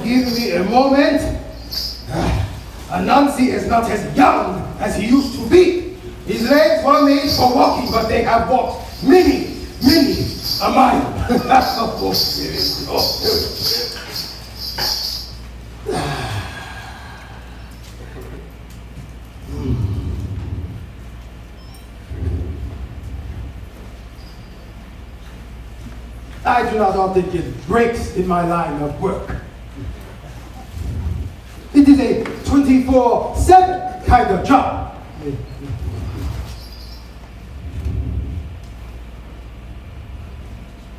give me a moment. Anansi is not as young as he used to be. His legs were made for walking, but they have walked many a mile. I do not often get breaks in my line of work. It is a 24/7 kind of job.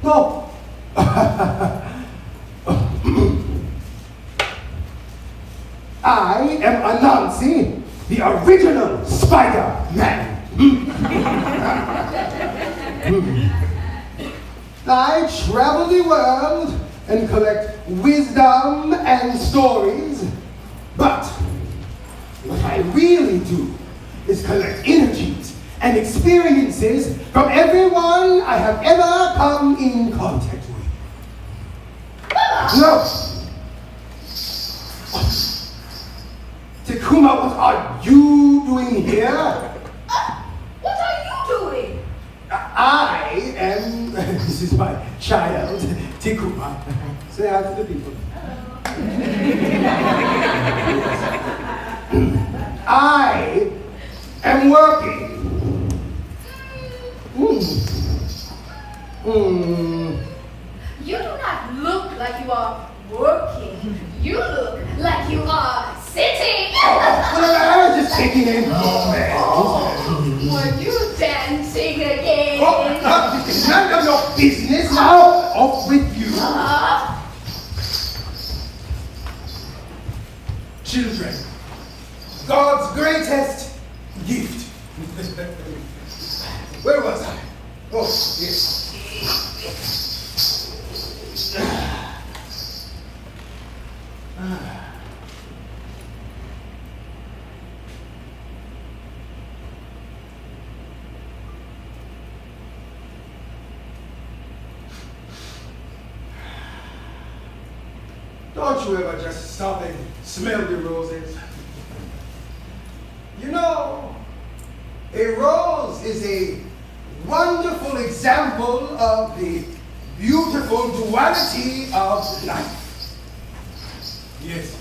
No. I am Anansi, the original Spider-Man. I travel the world and collect wisdom and stories, but what I really do is collect energies and experiences from everyone I have ever come in contact with. No! Takuma, what are you doing here? What are you doing? I am, this is my child, Takuma. Say hi to the people. I am working. You do not look like you are working. You look like you are sitting. I was just taking a moment. Were you dancing again? It's none of your business now. Off with you. Children, God's greatest gift. Where was I? Oh, yes. Don't you ever just stop and smell the roses? You know, a rose is a wonderful example of the beautiful duality of life. Yes.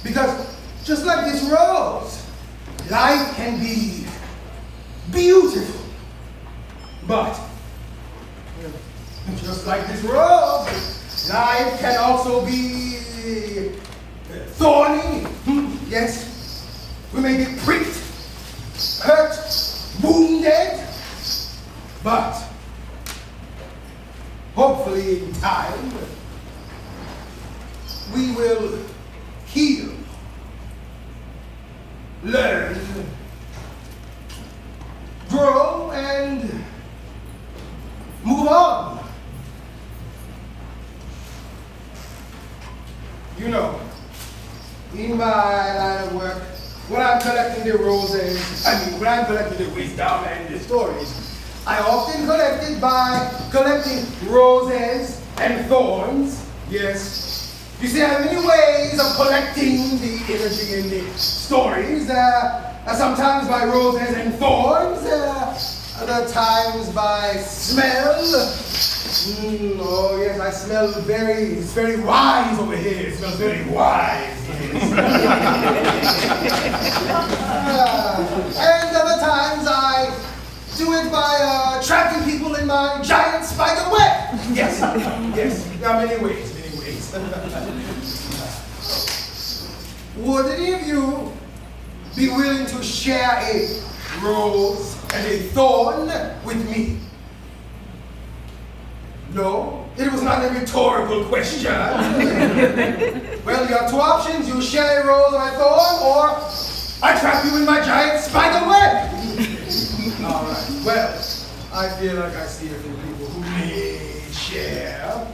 Because just like this rose, life can be beautiful. But just like this rose, life can also be thorny. Yes. We may get pricked, hurt, wounded, but hopefully in time we will heal, learn, grow, and move on. You know, in my line of work, when I'm collecting the roses, when I'm collecting the wisdom and the stories, I often collect it by collecting roses and thorns. Yes. You see, I have many ways of collecting the energy in the stories. Sometimes by roses and thorns, other times by smell. Oh yes, I smell it's very wise over here. It smells very wise. Yes. And other times I do it by trapping people in my giant spider web. Yes, yes, there are many ways. Would any of you be willing to share a rose and a thorn with me? No, it was not a rhetorical question. Well, you have two options. You share a rose or a thorn, or I trap you in my giant spider web. All right, well, I feel like I see a few people who may share.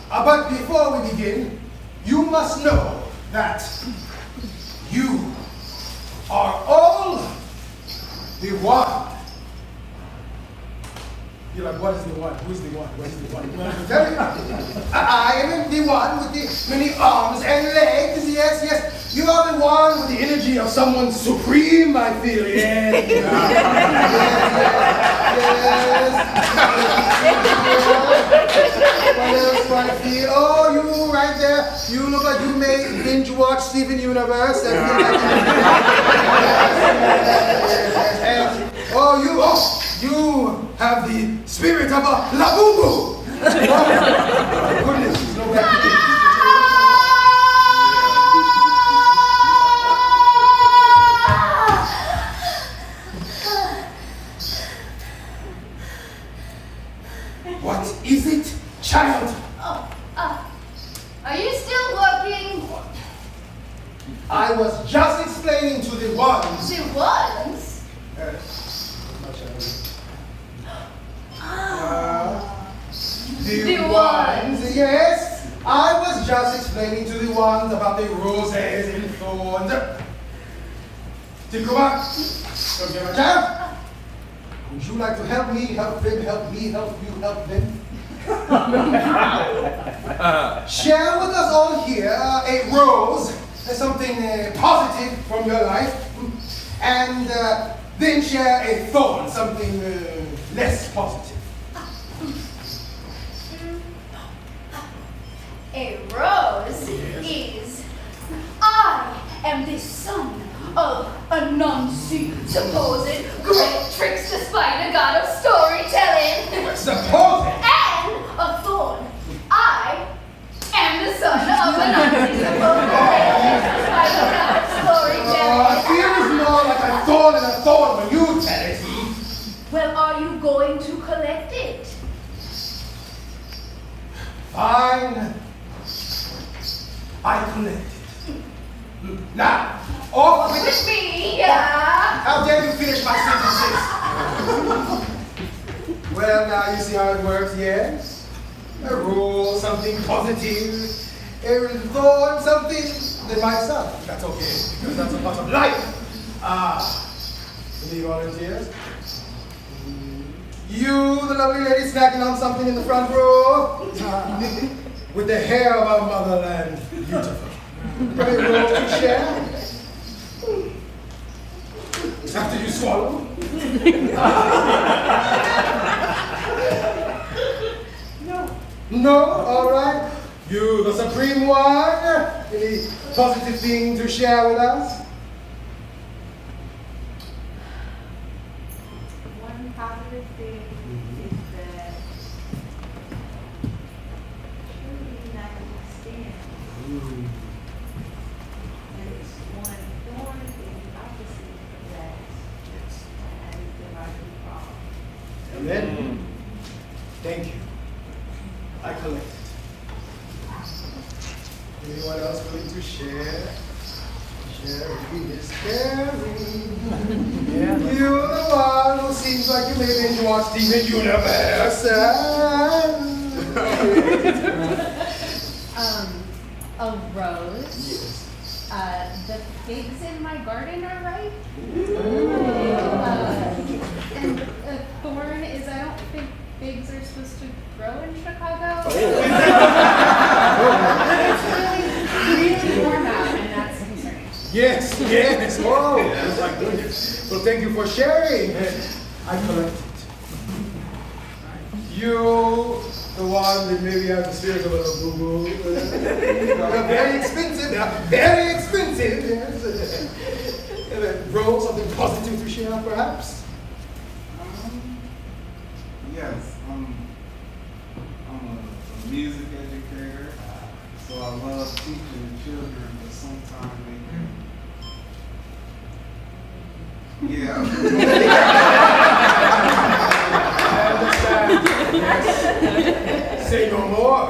But before we begin, you must know that you are all the one. You're like, what is the one? Who's the one? Where's the one? Well, I'll tell you. I am the one with the many arms and legs. Yes, yes. You are the one with the energy of someone supreme, I feel. Yes. Yes. What else do I feel? Oh, you right there. You look like you may binge watch Steven Universe. Oh, you have the spirit of a labubu. Oh, goodness, there's no back. What is it, child? Are you still working? I was just explaining to the ones. The ones? The ones, yes. I was just explaining to the ones about the roses and thorns. Tikuma, okay, my child. Would you like to help me, help them, help me, help you, help them? Share with us all here a rose, something positive from your life, and then share a thorn, something less positive. A rose is, I am the son of Anansi, supposed great trickster spider god of storytelling. Suppose it. And a thorn. I am the son of Anansi, supposed great trickster spider god of storytelling. It feels more like a thorn and a thorn when you tell it. Well, are you going to collect it? Fine. I collect it. Now, off With me, yeah. How dare you finish my sentences? Well, now you see how it works, yes? A rule, something positive. A thorn, something that might suck. That's okay, because that's a part of life. Any volunteers? You, the lovely lady snacking on something in the front row. With the hair of our motherland. Beautiful. A rose to share. After you swallow. No, all right. You, the supreme one. Any positive thing to share with us? One positive thing is that truly not understand. And it's one thorn is the opposite of that. And divided fall. Amen. Thank you. I collect it. Anyone else willing to share? Sharing is caring. You're the one who seems like you may binge watch Steven Universe. A rose. Yes. The pigs in my garden are right. And a thorn is, I don't think pigs are supposed to grow in Chicago. It's really warm out, and that's concerning. Yes, yes. Oh, my goodness. Well, thank you for sharing. I collect it. You, the one that maybe has the spirit of a little boo-boo. They're very expensive. They're very expensive. Yes. Roll something positive to share, perhaps. Yes, I'm a music educator, so I love teaching children, but sometimes they yeah. I understand. Yes. Say no more.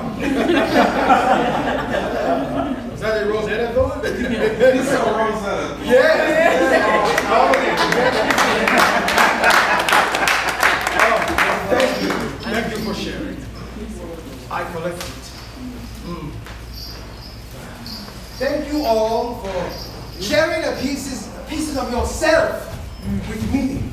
Is that a Rosetta thorn? It's a Rosetta. Yes. Thank you. Thank you for sharing. I collect it. Thank you all for sharing the pieces of yourself with me.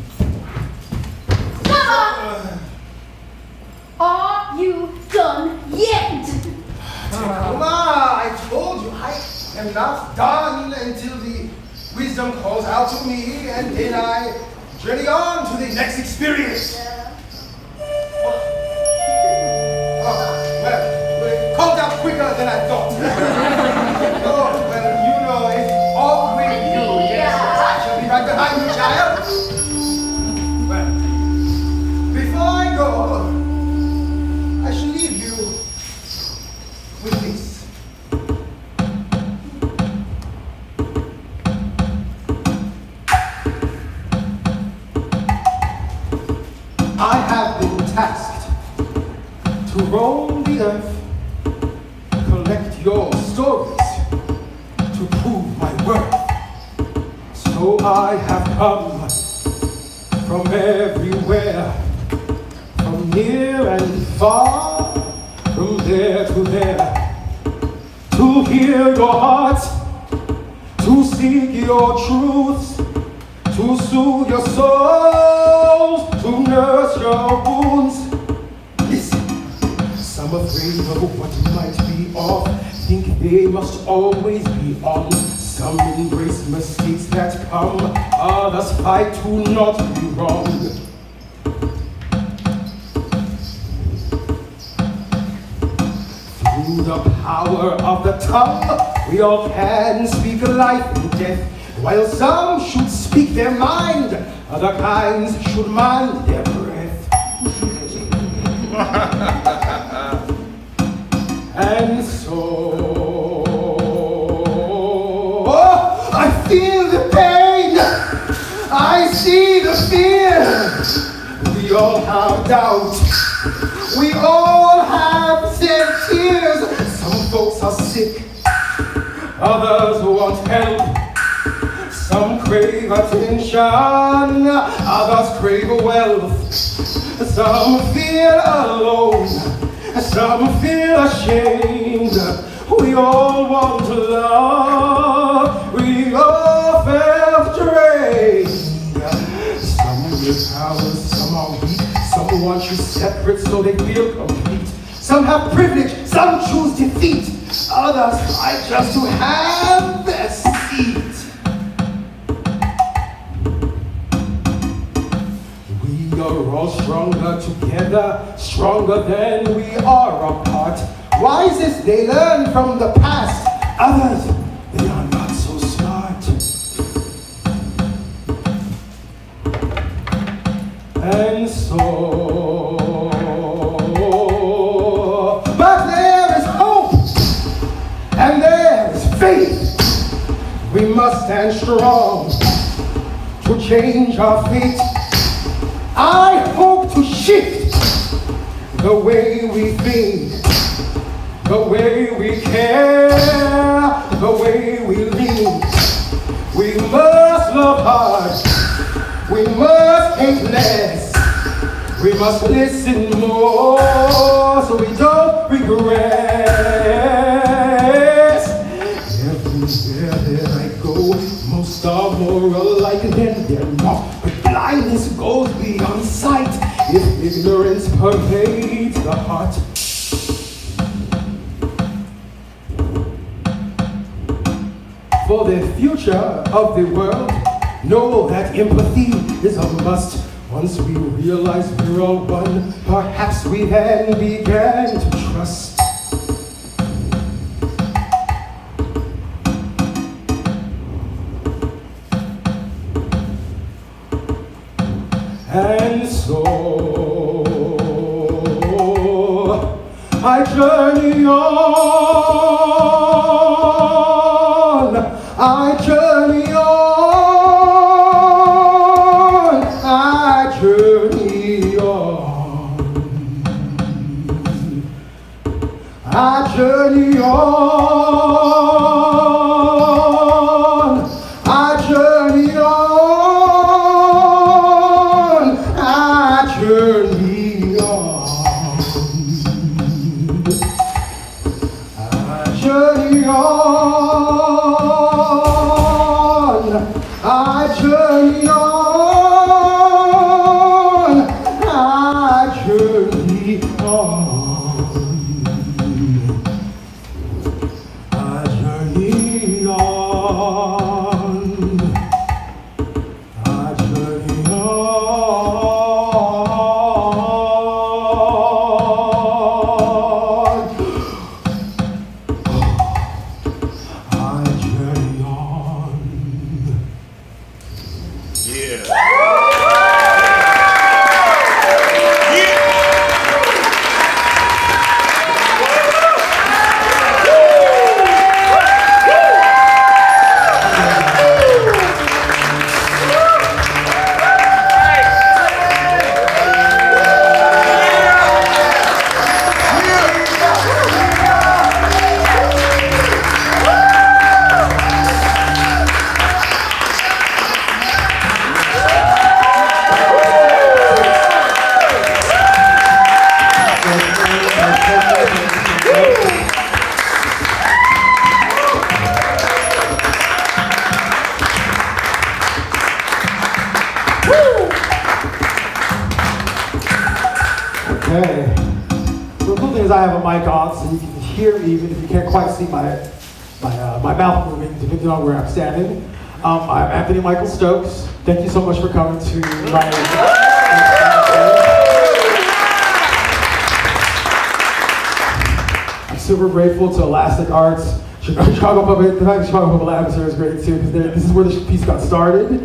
bow to me, and then I journey on to the next experience. Well, called out quicker than I thought. Oh, well, you know, it's all with you. Yes, I shall be right behind you, child. Well, before I go, I shall leave you with this. I have been tasked to roam the earth, collect your stories, to prove my worth. So I have come from everywhere, from near and far, from there to there, to hear your heart, to seek your truths, to soothe your souls, to nurse your wounds. Listen, some afraid of what might be off, think they must always be on. Some embrace mistakes that come, others fight to not be wrong. Through the power of the tongue, we all can speak life and death. While some should speak their mind, other kinds should mind their breath. And so, I feel the pain, I see the fear. We all have doubt, we all have shed tears. Some folks are sick, others want help. Some crave attention, others crave wealth. Some feel alone, some feel ashamed. We all want to love, we all felt drained. Some with powers, some are weak. Some want you separate so they feel complete. Some have privilege, some choose defeat. Others fight just to have their seat. We are all stronger together, stronger than we are apart. Wisest they learn from the past, others they are not so smart. And so, but there is hope and there is faith. We must stand strong to change our fate. I hope to shift the way we think, the way we care, the way we lead. We must love hard, we must hate less, we must listen more so we don't regress. Everywhere that I go, most are more alike than they're not. But blindness goes beyond sight if ignorance pervades the heart. For the future of the world, know that empathy is a must. Once we realize we're all one, perhaps we then began to trust. And so I journey on, I journey on, I journey on, I journey on, I journey on. Journey on, journey on, Okay. So the cool thing is I have a mic on, so you can hear me even if you can't quite see my mouth moving, depending on where I'm standing. I'm Anthony Michael Stokes. Thank you so much for coming to my. I'm super grateful to Elastic Arts, Chicago Puppet. The fact that Chicago Puppet Atmosphere is great too, because this is where this piece got started.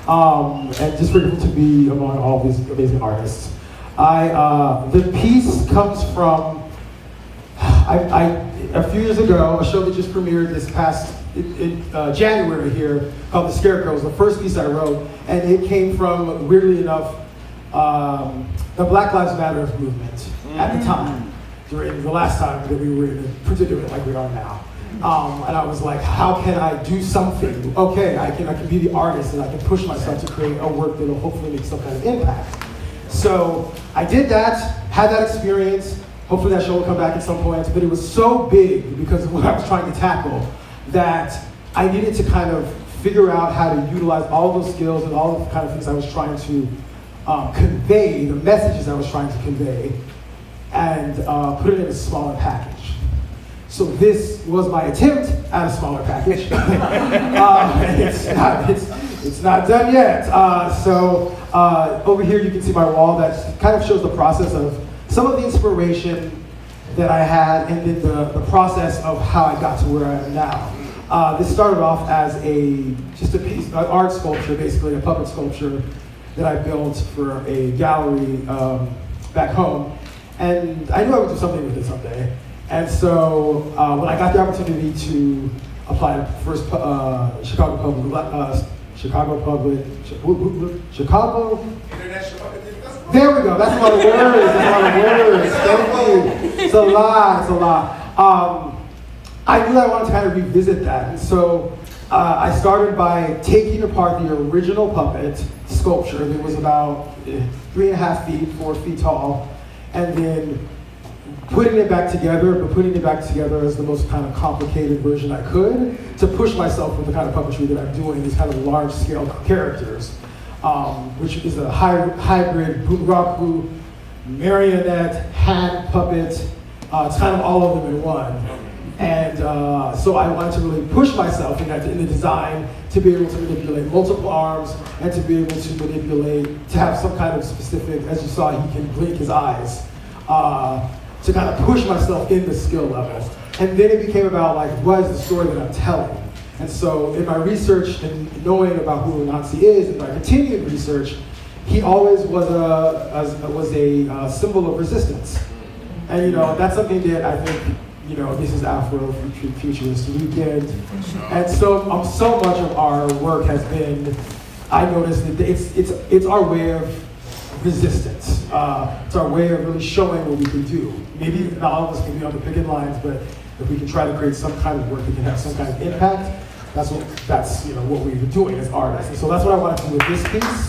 And just grateful to be among all these amazing artists. The piece comes from, a few years ago, a show that just premiered this past January here called The Scarecrows, the first piece I wrote, and it came from, weirdly enough, the Black Lives Matter movement at the time, during the last time that we were in a predicament like we are now. And I was like, how can I do something? Okay, I can be the artist and I can push myself to create a work that will hopefully make some kind of impact. So I did that, had that experience. Hopefully that show will come back at some point, but it was so big because of what I was trying to tackle that I needed to kind of figure out how to utilize all those skills and all the kind of things I was trying to convey, the messages I was trying to convey, and put it in a smaller package. So this was my attempt at a smaller package. It's not done yet. So over here you can see my wall that kind of shows the process of some of the inspiration that I had and then the process of how I got to where I am now. This started off as just a piece, an art sculpture, basically a puppet sculpture that I built for a gallery back home. And I knew I would do something with it someday. And so when I got the opportunity to apply to the first Chicago International Puppet Festival. there we go. That's a lot of words. Thank you. It's a lot. I knew that I wanted to kind of revisit that. And so I started by taking apart the original puppet sculpture that was about 3.5 feet, 4 feet tall, and then putting it back together, but putting it back together as the most kind of complicated version I could to push myself with the kind of puppetry that I'm doing, these kind of large-scale characters, which is a hybrid bunraku, marionette, hand puppet. It's kind of all of them in one. And so I wanted to really push myself in the design to be able to manipulate multiple arms and to be able to manipulate, to have some kind of specific, as you saw, he can blink his eyes. To kind of push myself in the skill level. And then it became about like, what is the story that I'm telling? And so in my research and knowing about who Anansi is, and my continued research, he always was a symbol of resistance. And that's something that I think, this is Afrofuturist weekend. And so much of our work has been, I noticed that it's our way of resistance. It's our way of really showing what we can do. Maybe not all of us can be on the picking lines, but if we can try to create some kind of work that can have some kind of impact, that's what we were doing as artists. And so that's what I wanted to do with this piece.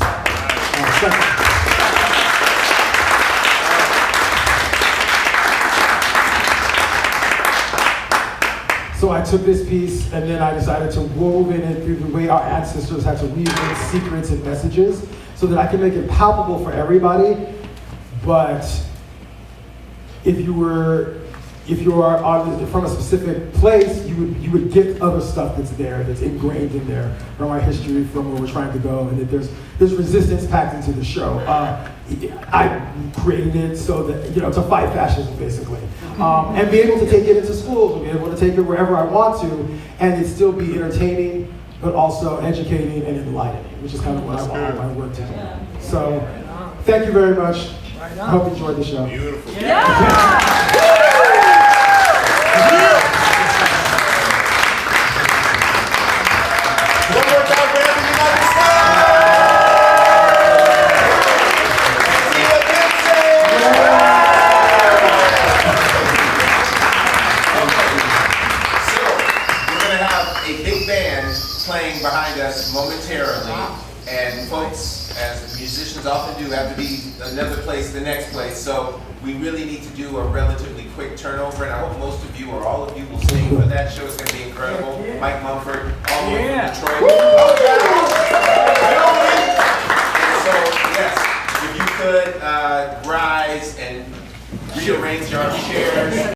So I took this piece and then I decided to wove in it through the way our ancestors had to weave in secrets and messages, so that I can make it palpable for everybody. But if you are from a specific place, you would get other stuff that's ingrained in there from our history, from where we're trying to go, and that there's resistance packed into the show. I created it so that to fight fascism basically, and be able to take it into schools, and be able to take it wherever I want to, and it still be entertaining, but also educating and enlightening, which is kind of what I want all my work to do. So, thank you very much. I hope you enjoyed the show. Beautiful. One more time for every United States. See what they So, we're going to have a big band playing behind us momentarily, and folks, as musicians often do, have to be another place, the next place. So we really need to do a relatively quick turnover, and I hope most of you or all of you will stay for that show. It's going to be incredible. Mike Mumford, all the way from Detroit. And so, yes, if you could rise and rearrange our chairs.